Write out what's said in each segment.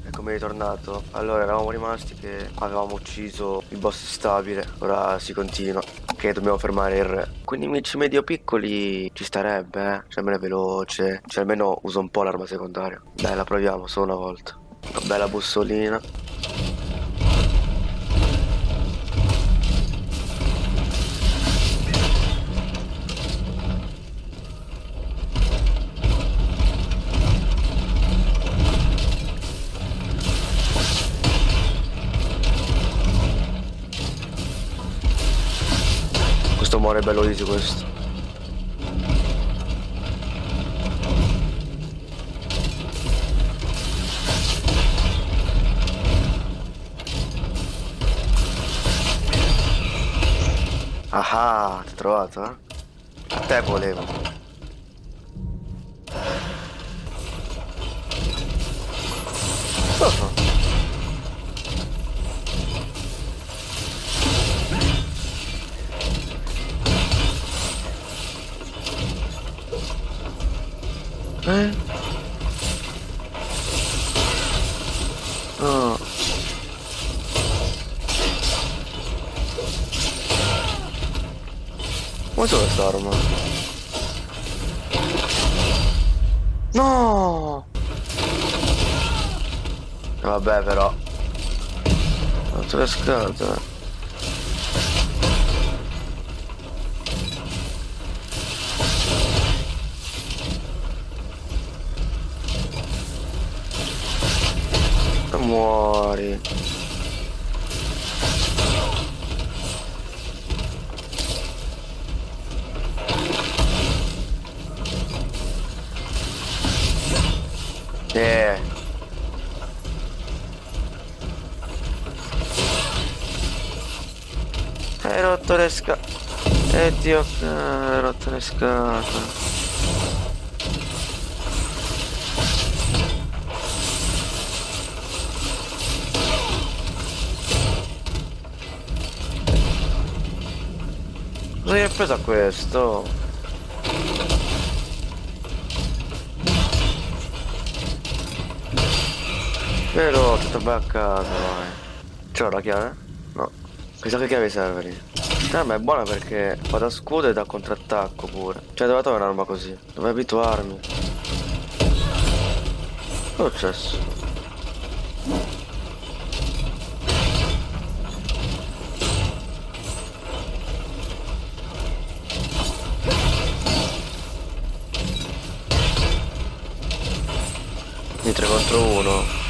Eccomi ritornato. Allora, eravamo rimasti che avevamo ucciso il boss stabile. Ora si continua, che dobbiamo fermare il re. Con i nemici medio piccoli ci starebbe, cioè almeno è veloce. Cioè almeno usa un po' l'arma secondaria. Dai, la proviamo solo una volta. Una bella bussolina. Questo muore bello easy questo. Ah, ti ho trovato, eh? Te volevo. Oh. Eh? Oh. Come c'è quest'arma? No! Vabbè però. Non te le scatole. Muori. Eh. Hai rotto le scatole. Dio, hai rotto le scatole. Cosa gli hai preso a questo? Vero, tutto baccato, vai. C'ho la chiave? No. Chissà che chiave serve lì. Ma è buona perché fa da scudo e da contrattacco pure. Cioè, dove trovare un'arma così? Dove abituarmi? Cosa è successo? Di 3 contro 1.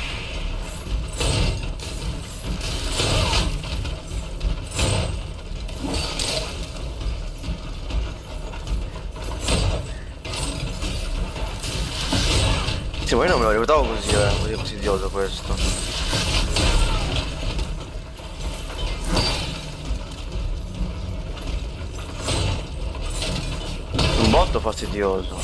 Sì, ma io non me lo ricordavo così fastidioso questo. Un botto fastidioso.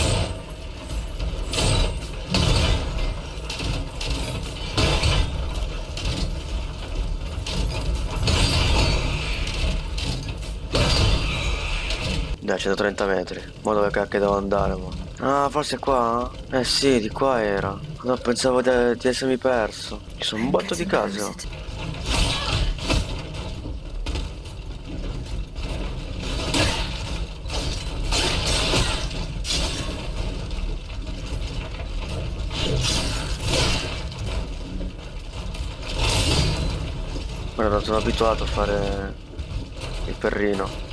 Dai, 130 metri. Ma dove cacchio devo andare, mo? Ah, forse qua? Eh sì, di qua era. No, pensavo di essermi perso. Ci sono un botto di case. Guarda, non sono abituato a fare il perrino.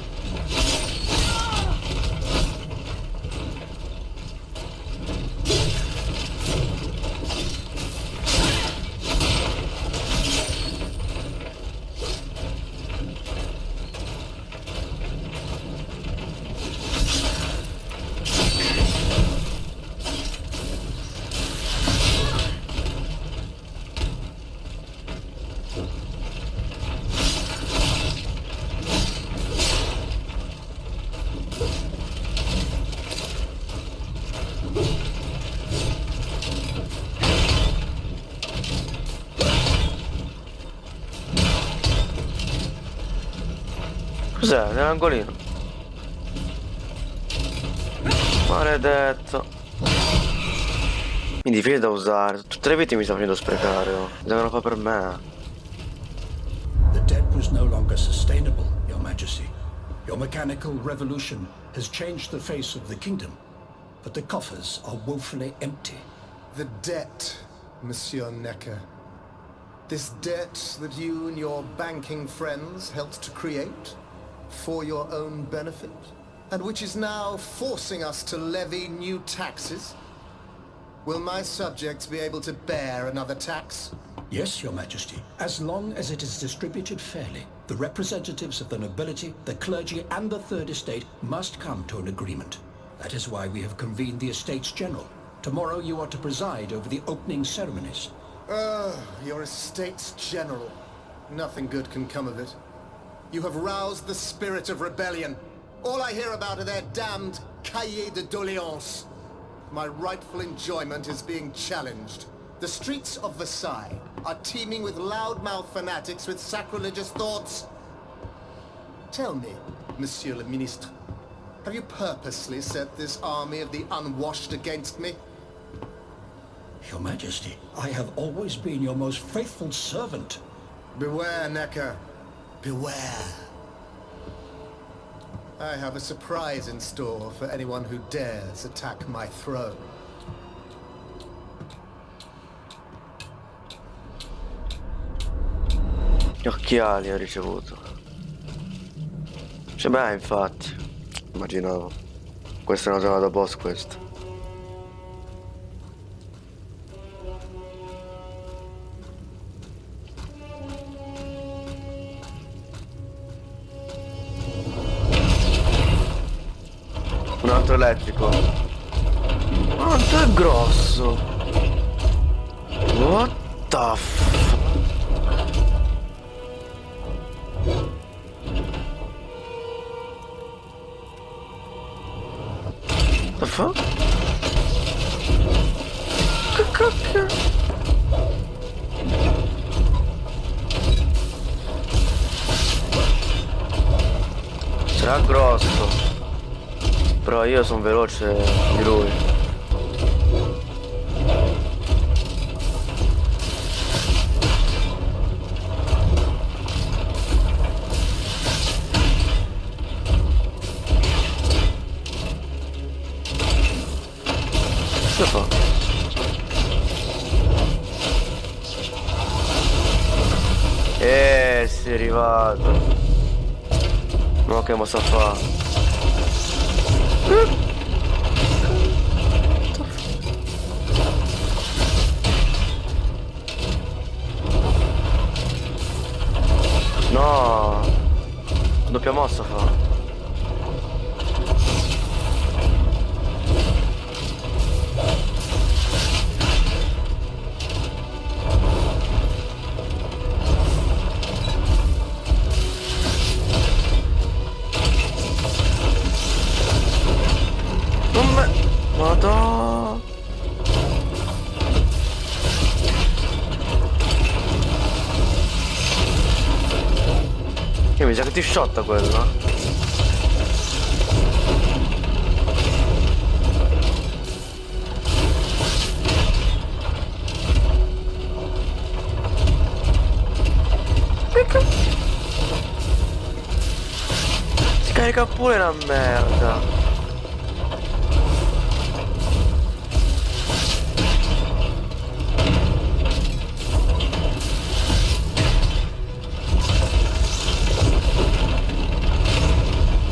Cos'è? Nell'angolino? Maledetto. Mi difidi da usare. Tutte le vite mi sta facendo sprecare. Oh. Devono fare per me. The debt was no longer sustainable, Your Majesty. Your mechanical revolution has changed the face of the kingdom, but the coffers are woefully empty. The debt, Monsieur Necker. This debt that you and your banking friends helped to create for your own benefit, and which is now forcing us to levy new taxes. Will my subjects be able to bear another tax? Yes, Your Majesty, as long as it is distributed fairly. The representatives of the nobility, the clergy, and the Third Estate must come to an agreement. That is why we have convened the Estates General. Tomorrow you are to preside over the opening ceremonies. Your Estates General. Nothing good can come of it. You have roused the spirit of rebellion. All I hear about are their damned cahiers de doléances. My rightful enjoyment is being challenged. The streets of Versailles are teeming with loudmouth fanatics with sacrilegious thoughts. Tell me, Monsieur le Ministre, have you purposely set this army of the unwashed against me? Your Majesty, I have always been your most faithful servant. Beware, Necker. Beware. I have a surprise in store for anyone who dares attack my throne. Gli occhiali ha ricevuto. Cioè beh, infatti. Immaginavo. Questa è una zona da boss, questa. Un altro elettrico. Quanto è grosso. What the f... The fuck? Che cacchio? Sarà grosso. Però io sono veloce di lui. Che fa? Sei arrivato. No, che mossa fa? No, doppia mossa fa. Madonna. Che mi sa che ti shotta quella. Si carica pure una merda.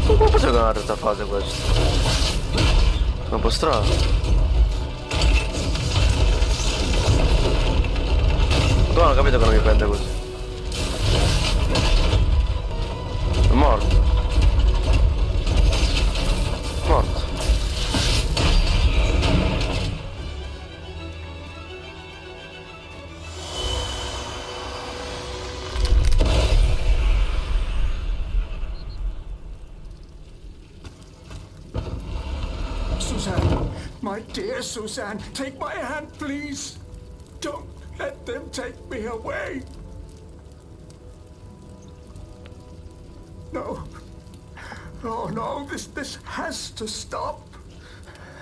Come posso giocare una terza fase questo? È un po' strano. Ma non ho capito che non mi prende così. È morto. Morto. Suzanne, my dear Suzanne, take my hand, please. Don't let them take me away. No. Oh no, this has to stop.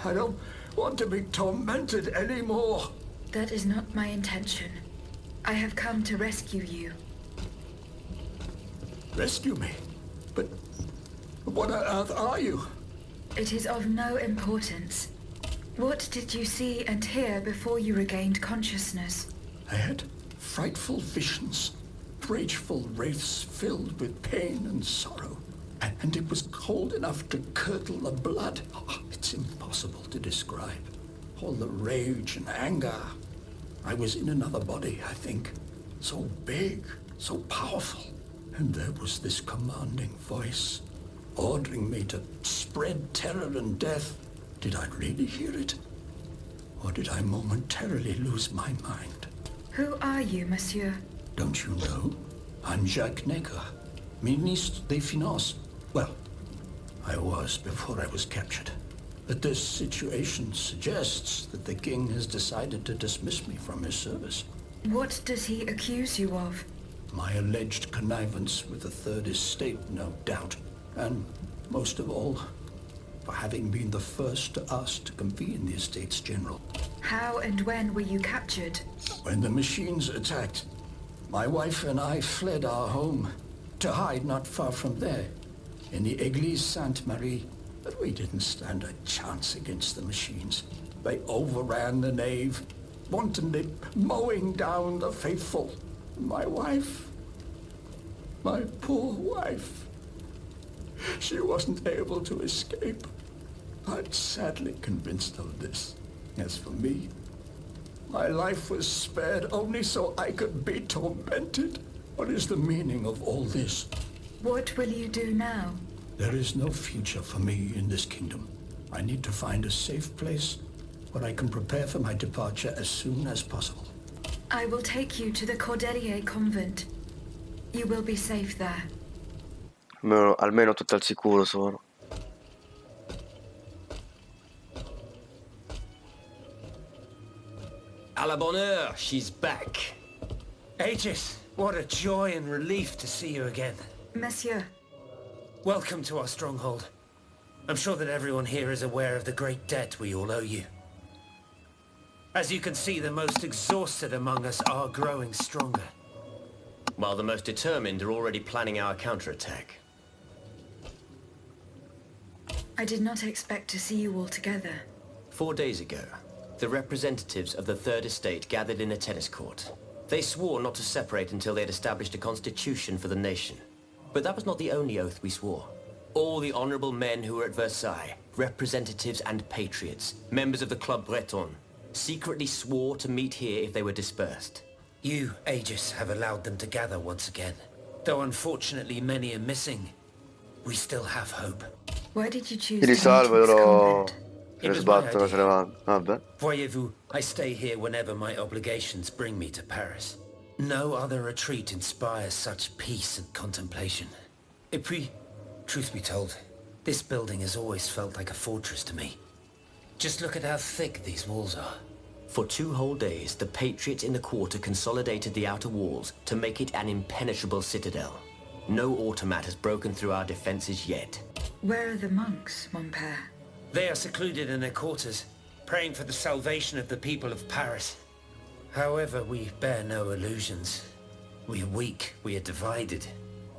I don't want to be tormented anymore. That is not my intention. I have come to rescue you. Rescue me? But what on earth are you? It is of no importance. What did you see and hear before you regained consciousness? I had frightful visions, rageful wraiths filled with pain and sorrow. And it was cold enough to curdle the blood. Oh, it's impossible to describe. All the rage and anger. I was in another body, I think. So big, so powerful. And there was this commanding voice, ordering me to spread terror and death. Did I really hear it? Or did I momentarily lose my mind? Who are you, monsieur? Don't you know? I'm Jacques Necker, Ministre des Finances. Well, I was before I was captured. But this situation suggests that the king has decided to dismiss me from his service. What does he accuse you of? My alleged connivance with the Third Estate, no doubt. And most of all, for having been the first to ask to convene the Estates General. How and when were you captured? When the machines attacked, my wife and I fled our home to hide not far from there, in the Église Sainte-Marie. But we didn't stand a chance against the machines. They overran the nave, wantonly mowing down the faithful. My wife, my poor wife, she wasn't able to escape. I'm sadly convinced of this. As for me, my life was spared only so I could be tormented. What is the meaning of all this? What will you do now? There is no future for me in this kingdom. I need to find a safe place where I can prepare for my departure as soon as possible. I will take you to the Cordelier convent. You will be safe there. Almeno tutto al sicuro sono. À la bonne heure, she's back. Aegis, what a joy and relief to see you again. Monsieur, Welcome to our stronghold. I'm sure that everyone here is aware of the great debt we all owe you. As you can see, the most exhausted among us are growing stronger. While the most determined are already planning our counterattack. I did not expect to see you all together. 4 days ago, the representatives of the Third Estate gathered in a tennis court. They swore not to separate until they had established a constitution for the nation. But that was not the only oath we swore. All the honorable men who were at Versailles, representatives and patriots, members of the Club Breton, secretly swore to meet here if they were dispersed. You, Aegis, have allowed them to gather once again. Though unfortunately many are missing, we still have hope. Why did you choose Ti to meet risalvo, in this loro convent? se ne sbattono, se ne vanno. Vabbè. Voyez-vous, I stay here whenever my obligations bring me to Paris. No other retreat inspires such peace and contemplation. Et puis, truth be told, this building has always felt like a fortress to me. Just look at how thick these walls are. For 2 whole days, the patriots in the quarter consolidated the outer walls to make it an impenetrable citadel. No automat has broken through our defenses yet. Where are the monks, mon père? They are secluded in their quarters, praying for the salvation of the people of Paris. However, we bear no illusions. We are weak, we are divided.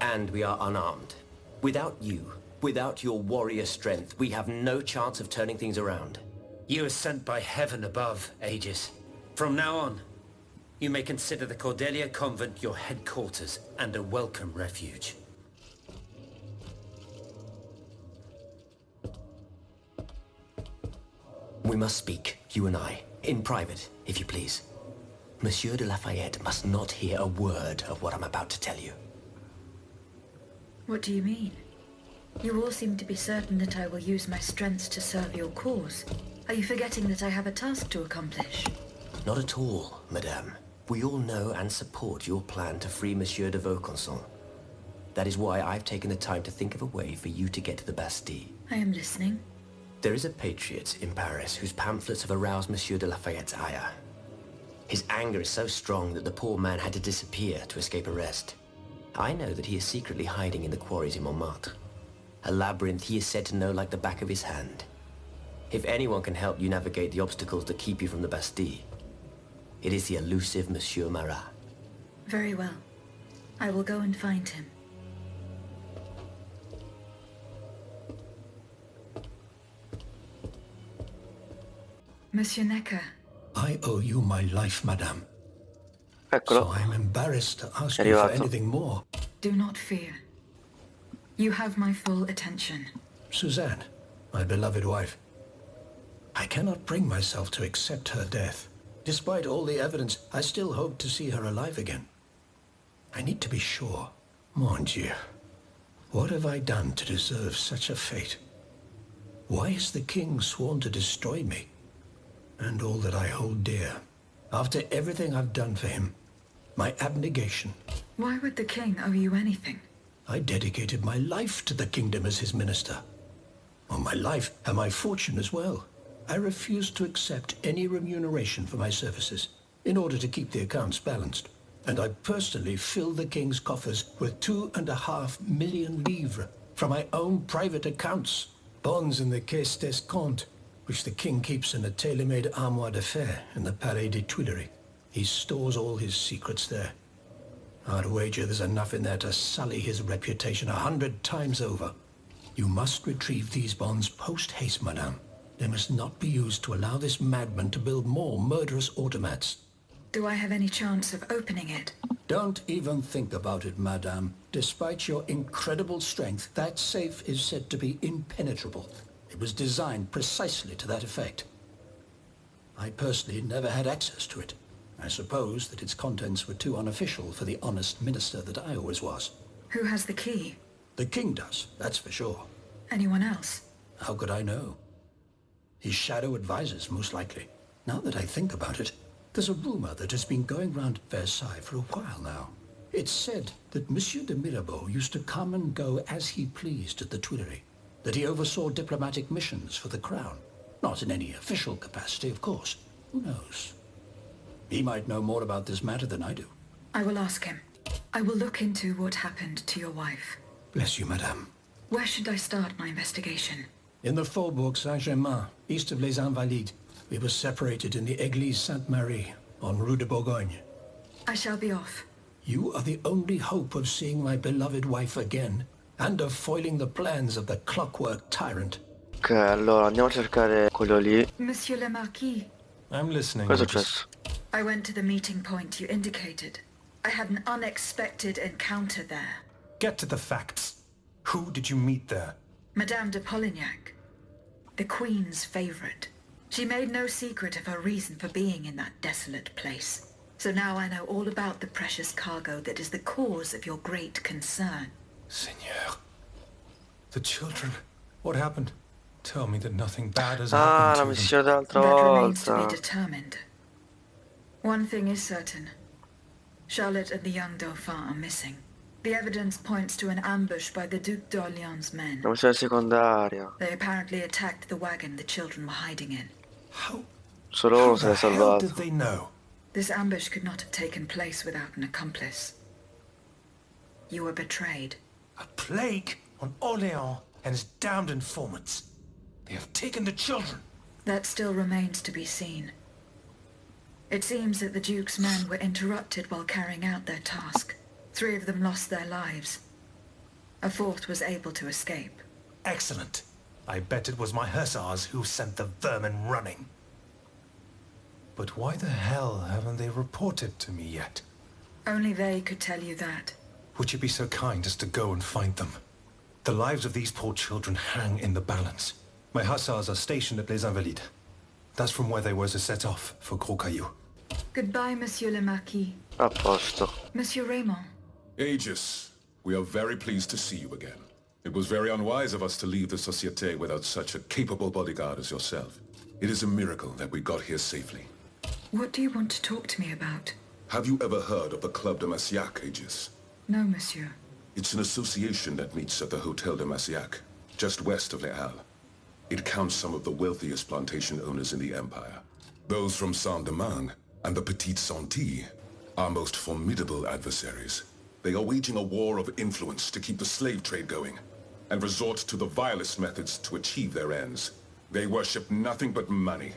And we are unarmed. Without you, without your warrior strength, we have no chance of turning things around. You are sent by heaven above, Aegis. From now on, you may consider the Cordelia Convent your headquarters and a welcome refuge. We must speak, you and I, in private, if you please. Monsieur de Lafayette must not hear a word of what I'm about to tell you. What do you mean? You all seem to be certain that I will use my strength to serve your cause. Are you forgetting that I have a task to accomplish? Not at all, madame. We all know and support your plan to free Monsieur de Vaucanson. That is why I've taken the time to think of a way for you to get to the Bastille. I am listening. There is a patriot in Paris whose pamphlets have aroused Monsieur de Lafayette's ire. His anger is so strong that the poor man had to disappear to escape arrest. I know that he is secretly hiding in the quarries in Montmartre. A labyrinth he is said to know like the back of his hand. If anyone can help you navigate the obstacles that keep you from the Bastille, it is the elusive Monsieur Marat. Very well. I will go and find him. Monsieur Necker. I owe you my life, madame. Eccolo. So I'm embarrassed to ask È you for arrivato. anything more. Do not fear. You have my full attention. Suzanne, my beloved wife. I cannot bring myself to accept her death. Despite all the evidence, I still hope to see her alive again. I need to be sure. Mon Dieu. What have I done to deserve such a fate? Why has the king sworn to destroy me? And all that I hold dear. After everything I've done for him. My abnegation. Why would the king owe you anything? I dedicated my life to the kingdom as his minister. Well, my life and my fortune as well. I refused to accept any remuneration for my services in order to keep the accounts balanced. And I personally filled the king's coffers with 2.5 million livres from my own private accounts. Bonds in the Caisse d'Escompte, which the king keeps in a tailor-made armoire de fer in the Palais des Tuileries. He stores all his secrets there. I'd wager there's enough in there to sully his reputation 100 times over. You must retrieve these bonds post-haste, madame. They must not be used to allow this madman to build more murderous automats. Do I have any chance of opening it? Don't even think about it, madame. Despite your incredible strength, that safe is said to be impenetrable. It was designed precisely to that effect. I personally never had access to it. I suppose that its contents were too unofficial for the honest minister that I always was. Who has the key? The king does, that's for sure. Anyone else? How could I know? His shadow advisors, most likely. Now that I think about it, there's a rumor that has been going round Versailles for a while now. It's said that Monsieur de Mirabeau used to come and go as he pleased at the Tuileries, that he oversaw diplomatic missions for the crown. Not in any official capacity, of course. Who knows? He might know more about this matter than I do. I will ask him. I will look into what happened to your wife. Bless you, madame. Where should I start my investigation? In the Faubourg Saint-Germain, east of Les Invalides. We were separated in the Église Sainte-Marie, on Rue de Bourgogne. I shall be off. You are the only hope of seeing my beloved wife again, and of foiling the plans of the clockwork tyrant. Ok, allora andiamo a cercare quello lì. Monsieur le Marquis, I'm listening. Cosa è successo? I went to the meeting point you indicated. I had an unexpected encounter there. Get to the facts. Who did you meet there? Madame de Polignac, the Queen's favorite. She made no secret of her reason for being in that desolate place. So now I know all about the precious cargo that is the cause of your great concern. Seigneur. The children. What happened? Tell me that nothing bad has Ah, happened la to them. missione dell'altra That remains to be volta. determined. One thing is certain. Charlotte and the young Dauphin are missing. The evidence points to an ambush by the Duc d'Orléans' men. La missione secondaria. They apparently attacked the wagon the children were hiding in. How Solo uno se the l'è hell salvato. did they know? This ambush could not have taken place without an accomplice. You were betrayed. A plague on Orléans and his damned informants. They have taken the children. That still remains to be seen. It seems that the Duke's men were interrupted while carrying out their task. 3 of them lost their lives. A 4th was able to escape. Excellent. I bet it was my hussars who sent the vermin running. But why the hell haven't they reported to me yet? Only they could tell you that. Would you be so kind as to go and find them? The lives of these poor children hang in the balance. My hussars are stationed at Les Invalides. That's from where they were to set off for Gros Caillou. Goodbye, Monsieur le Marquis. A posto. Monsieur Raymond. Aegis, we are very pleased to see you again. It was very unwise of us to leave the Société without such a capable bodyguard as yourself. It is a miracle that we got here safely. What do you want to talk to me about? Have you ever heard of the Club de Massiac, Aegis? No, monsieur. It's an association that meets at the Hotel de Massiac, just west of Les Halles. It counts some of the wealthiest plantation owners in the Empire. Those from Saint-Domingue and the Petite Santé, our most formidable adversaries. They are waging a war of influence to keep the slave trade going, and resort to the vilest methods to achieve their ends. They worship nothing but money.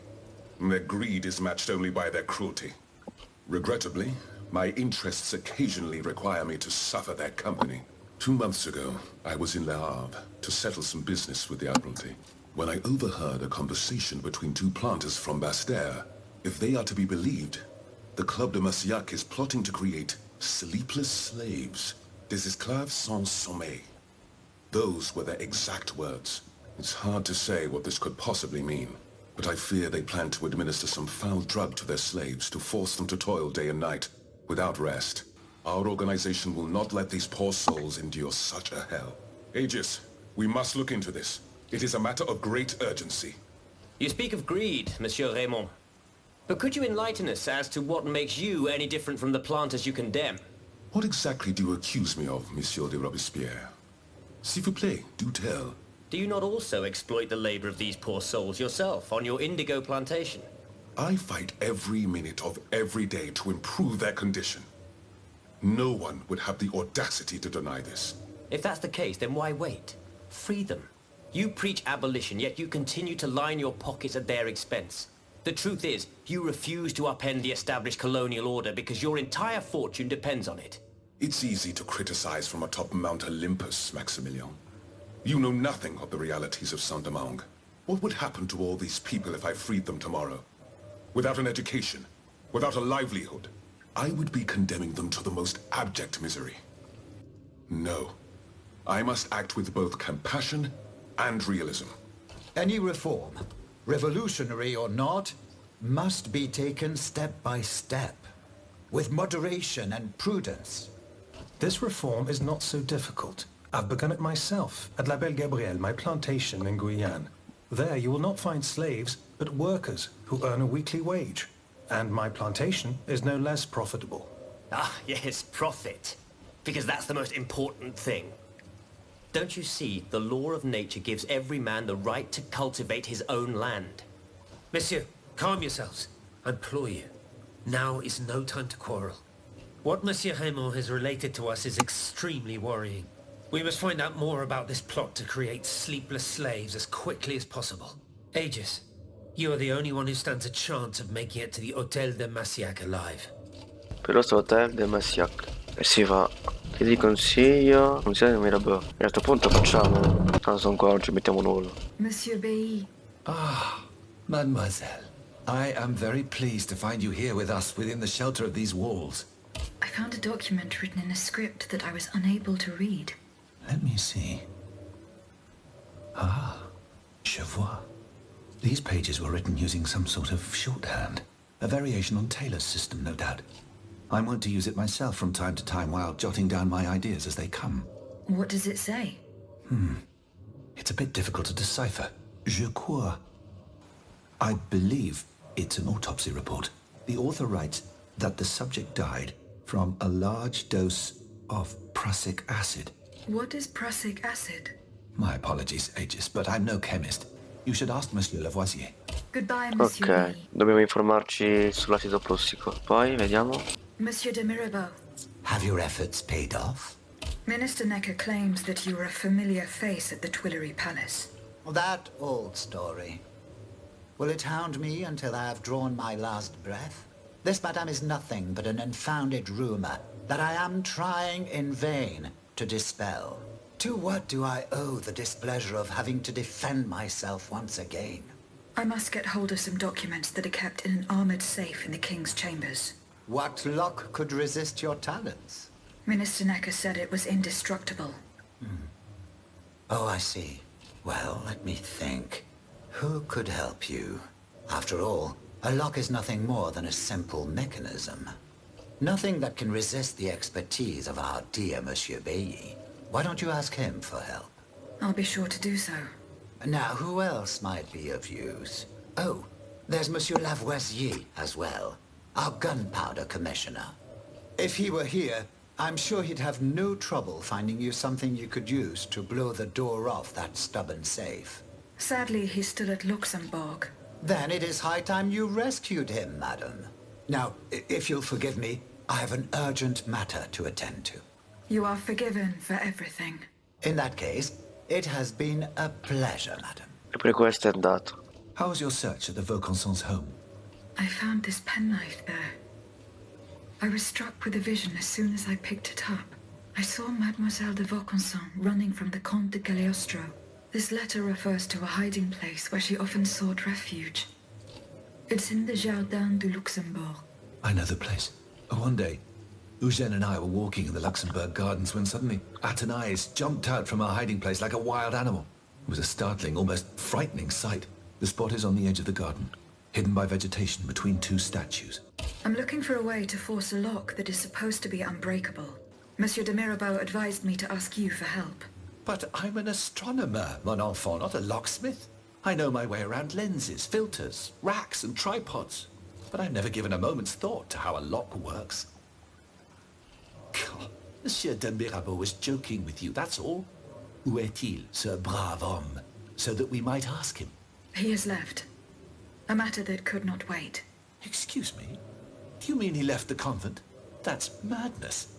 And their greed is matched only by their cruelty. Regrettably, my interests occasionally require me to suffer their company. 2 months ago, I was in Le Havre to settle some business with the Admiralty, when I overheard a conversation between 2 planters from Bastère. If they are to be believed, the Club de Massiac is plotting to create sleepless slaves, des esclaves sans sommeil. Those were their exact words. It's hard to say what this could possibly mean, but I fear they plan to administer some foul drug to their slaves to force them to toil day and night, without rest. Our organization will not let these poor souls endure such a hell. Aegis, we must look into this. It is a matter of great urgency. You speak of greed, Monsieur Raymond. But could you enlighten us as to what makes you any different from the planters you condemn? What exactly do you accuse me of, Monsieur de Robespierre? S'il vous plaît, do tell. Do you not also exploit the labor of these poor souls yourself on your indigo plantation? I fight every minute of every day to improve their condition. No one would have the audacity to deny this. If that's the case, then why wait? Free them. You preach abolition, yet you continue to line your pockets at their expense. The truth is, you refuse to upend the established colonial order because your entire fortune depends on it. It's easy to criticize from atop Mount Olympus, Maximilian. You know nothing of the realities of Saint-Domingue. What would happen to all these people if I freed them tomorrow? Without an education, without a livelihood, I would be condemning them to the most abject misery. No. I must act with both compassion and realism. Any reform, revolutionary or not, must be taken step by step, with moderation and prudence. This reform is not so difficult. I've begun it myself at La Belle Gabrielle, my plantation in Guyane. There you will not find slaves, but workers who earn a weekly wage. And my plantation is no less profitable. Ah, yes, profit. Because that's the most important thing. Don't you see, the law of nature gives every man the right to cultivate his own land. Monsieur, calm yourselves. I implore you. Now is no time to quarrel. What Monsieur Raymond has related to us is extremely worrying. We must find out more about this plot to create sleepless slaves as quickly as possible. Aegis, you are the only one who stands a chance of making it to the Hôtel de Massiac alive. Per lo Hotel de Massiac. E si va. Che ti consiglio? Consiglio di Mirabeau. E a questo punto facciamo. Ah, sono qua, non ci mettiamo nulla. Monsieur Bailly. Ah, mademoiselle. I am very pleased to find you here with us within the shelter of these walls. I found a document written in a script that I was unable to read. Let me see. Ah, je vois. These pages were written using some sort of shorthand. A variation on Taylor's system, no doubt. I want to use it myself from time to time while jotting down my ideas as they come. What does it say? It's a bit difficult to decipher. Je crois. I believe it's an autopsy report. The author writes that the subject died from a large dose of prussic acid. What is prussic acid? My apologies, Aegis, but I'm no chemist. You should ask Monsieur Lavoisier. Goodbye, Monsieur Ok, Bailly. dobbiamo informarci sull'acido prussico. Poi, vediamo. Monsieur de Mirabeau. Have your efforts paid off? Minister Necker claims that you were a familiar face at the Tuileries Palace. That old story. Will it hound me until I have drawn my last breath? This, madame, is nothing but an unfounded rumor that I am trying in vain to dispel. To what do I owe the displeasure of having to defend myself once again? I must get hold of some documents that are kept in an armored safe in the King's chambers. What luck could resist your talents? Minister Necker said it was indestructible. Oh, I see. Well, let me think. Who could help you? After all, a lock is nothing more than a simple mechanism. Nothing that can resist the expertise of our dear Monsieur Bailly. Why don't you ask him for help? I'll be sure to do so. Now, who else might be of use? Oh, there's Monsieur Lavoisier as well, our gunpowder commissioner. If he were here, I'm sure he'd have no trouble finding you something you could use to blow the door off that stubborn safe. Sadly, he's still at Luxembourg. Then it is high time you rescued him, madam. Now, if you'll forgive me, I have an urgent matter to attend to. You are forgiven for everything. In that case, it has been a pleasure, madam. E pure questo è andato. How was your search at the Vaucansons' home? I found this penknife there. I was struck with a vision as soon as I picked it up. I saw Mademoiselle de Vaucanson running from the Comte de Cagliostro. This letter refers to a hiding place where she often sought refuge. It's in the Jardin du Luxembourg. I know the place. One day, Eugène and I were walking in the Luxembourg gardens when suddenly Athénaïs jumped out from our hiding place like a wild animal. It was a startling, almost frightening sight. The spot is on the edge of the garden, hidden by vegetation between two statues. I'm looking for a way to force a lock that is supposed to be unbreakable. Monsieur de Mirabeau advised me to ask you for help. But I'm an astronomer, mon enfant, not a locksmith. I know my way around lenses, filters, racks and tripods. But I've never given a moment's thought to how a lock works. God, Monsieur de Mirabeau was joking with you, that's all. Où est-il, ce brave homme? So that we might ask him. He has left. A matter that could not wait. Excuse me? Do you mean he left the convent? That's madness.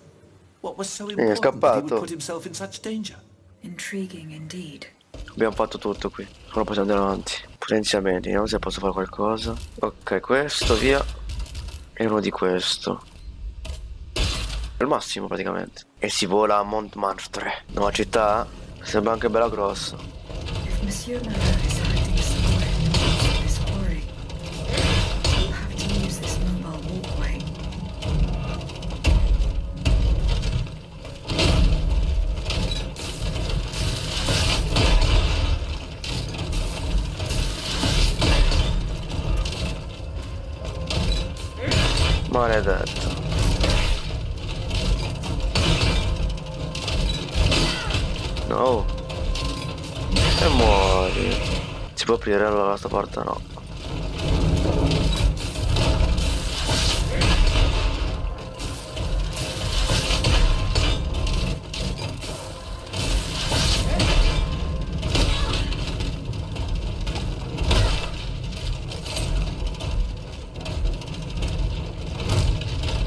What was so È important that he would scappato. put himself in such danger? Intriguing indeed. Abbiamo fatto tutto qui. Ora possiamo andare avanti. Potenziamenti, vediamo se posso fare qualcosa. Ok, questo via. E uno di questo. È il massimo praticamente. E si vola a Montmartre. Nuova città. Sembra anche bella grossa. If Monsieur Malin is hiding somewhere in the midst of this quarry, we'll have to use this mobile walkway. Maledetto. No. E muori. Si può aprire allora sta porta? No.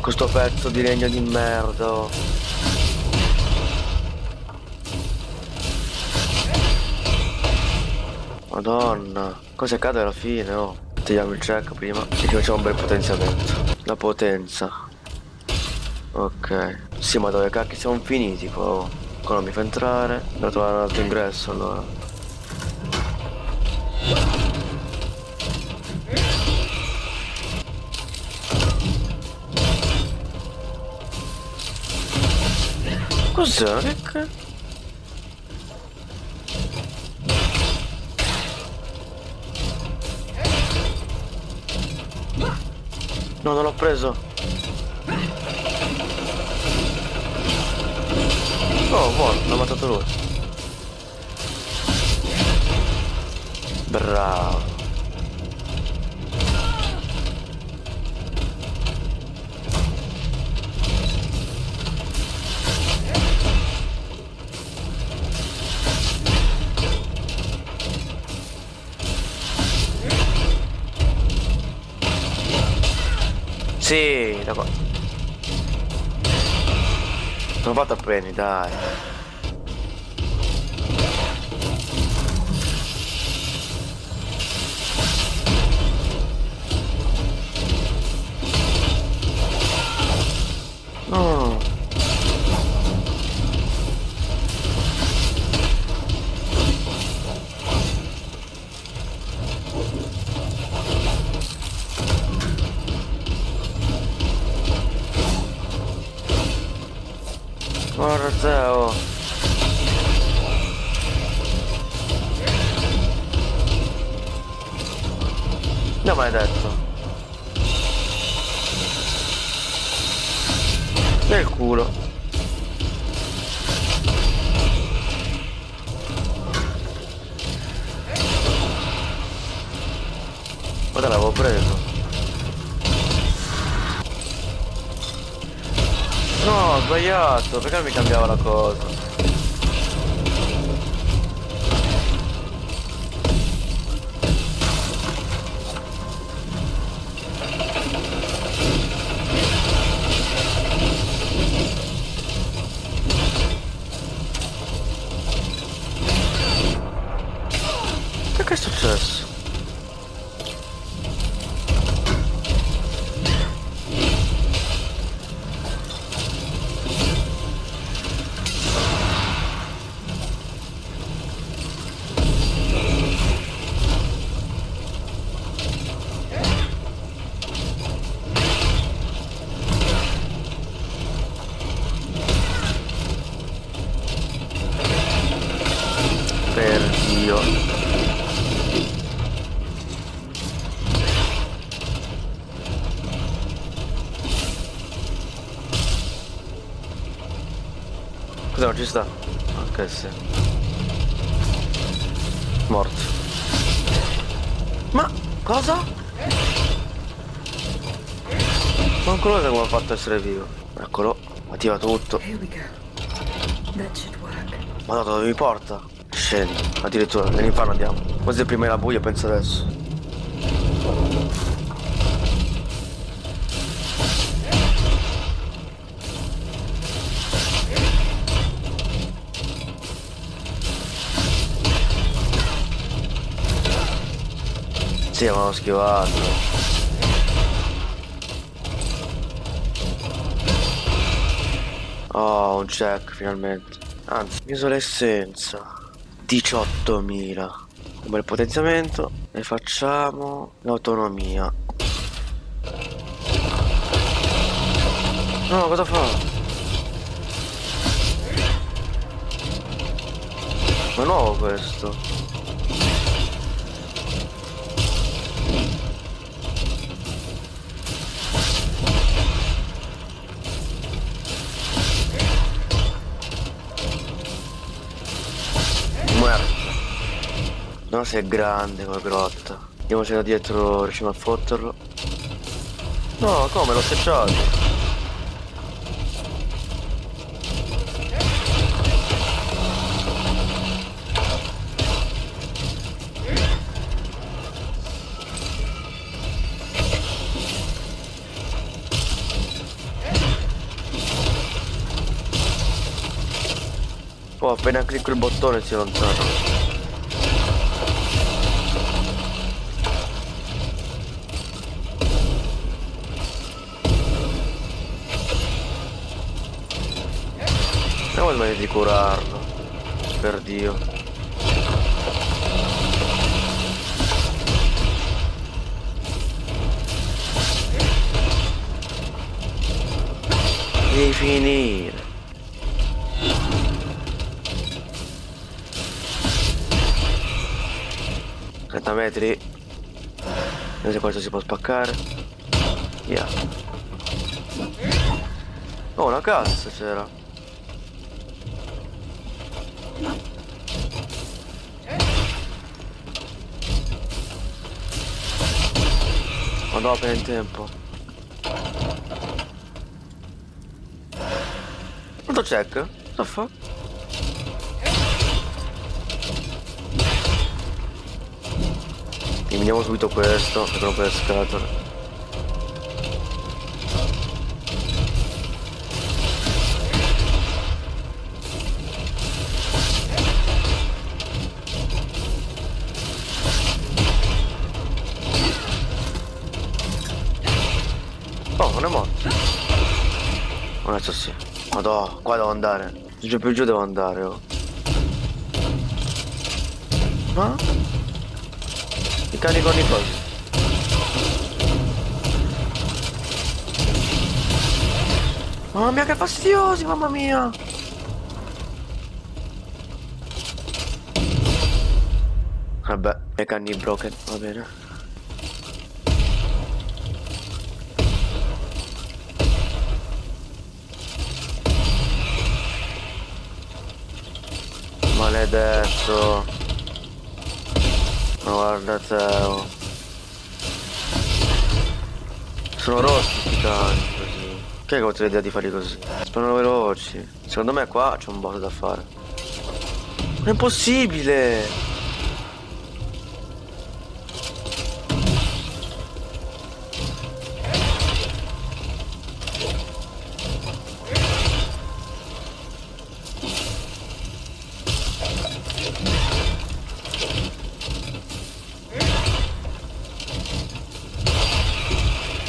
Questo pezzo di legno di merda. Madonna, cosa accade alla fine? Oh, togliamo il check prima e ci facciamo un bel potenziamento. La potenza. Ok. Sì, ma dove cacchio siamo finiti qua? Oh. Qua non mi fa entrare. Devo trovare un altro ingresso allora. Cos'è? Che? No, non l'ho preso. Oh, buono, l'ho ammazzato lui. Bravo. Sì, da qua. Sono fatto a premi, dai. No. Guarda te, oh. No, maledetto. Nel culo. Guarda, l'avevo preso. No, ho sbagliato, perché non mi cambiava la cosa? Che è successo? Scusa, non ci sta. Ok, sì. Morto. Ma cosa? Ma ancora come ha fatto a essere vivo. Eccolo, attiva tutto. Here we go. That should work. Ma no, dove mi porta? Scendi, addirittura, nell'inferno andiamo. Così prima era buio, penso adesso. Sì, ma l'ho schivato. Oh, un check finalmente. Anzi, isolescenza 18.000. Un bel potenziamento. E facciamo l'autonomia. No, cosa fa? Ma è nuovo questo. No, se è grande come grotta. Vediamo se da dietro riusciamo a fotterlo. No, come? L'ho secciato. Oh, appena clicco il bottone si allontana. Andiamo a di curarlo. Per Dio. Devi finire. 30 metri. Vediamo se questo si può spaccare. Via. Oh, una cassa c'era. Andavo appena in tempo. Quanto check? Cosa fa? Eliminiamo subito questo, che non per scatole. Oh, non è morto. Adesso sì. Madò, qua devo andare. Giù più giù devo andare, oh. Ma? I cani con i cosi. Mamma mia, che fastidiosi, mamma mia. Vabbè, i cani broken, va bene. Maledetto. Ma guarda te, oh. Sono rossi sti cani così. Che hai avuto l'idea di farli così? Sparano veloci. Secondo me qua c'è un botto da fare. Non è possibile!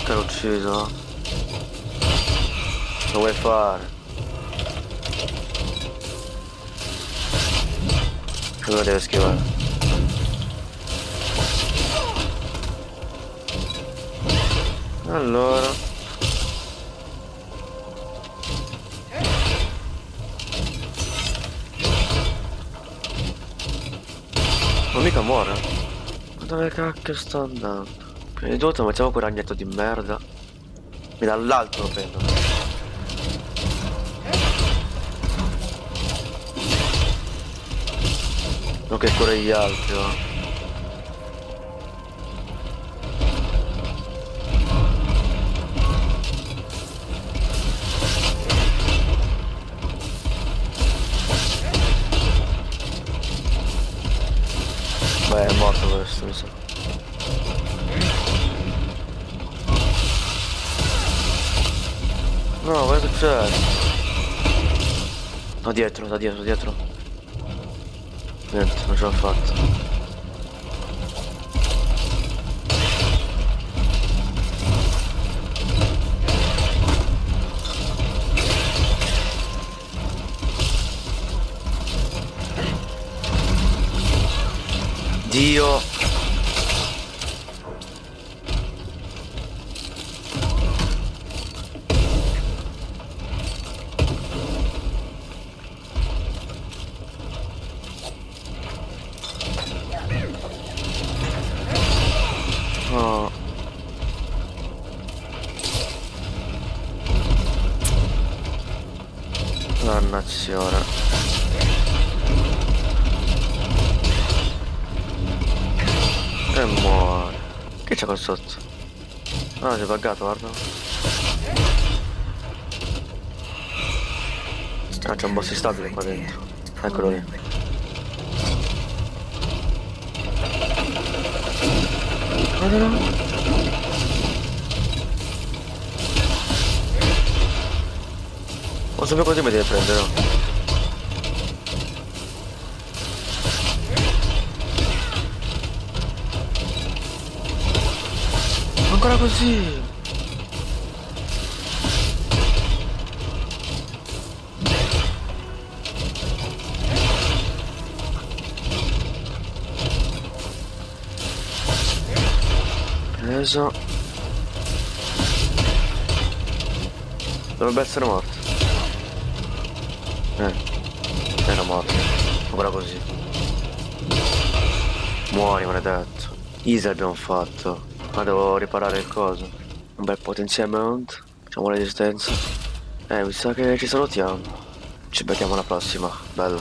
L'ho ucciso. Lo vuoi fare? Cosa deve schivare? Allora non mica muore. Ma dove cacchio sta andando? Prima di tutto mettiamo quel ragnetto di merda. E dall'alto lo prendo. Non che pure gli altri, oh. Beh, è morto questo, mi sa. No, cosa è successo? Da dietro, da dietro, dietro. Niente, non ce l'ho fatta. Dio. Oh. Dannazione. E muore. Che c'è qua sotto? Ah, si è buggato, guarda. Ah, c'è un boss stabile qua dentro. Eccolo lì. Guarda, no. Non so più cosa mi deve prendere, no? Ancora così. Preso. Dovrebbe essere morto. Era morto. Ancora così. Muori, maledetto. Easy abbiamo fatto. Ma devo riparare il coso. Un bel potenziamento. Facciamo resistenza. Mi sa che ci salutiamo. Ci becchiamo alla prossima. Bello.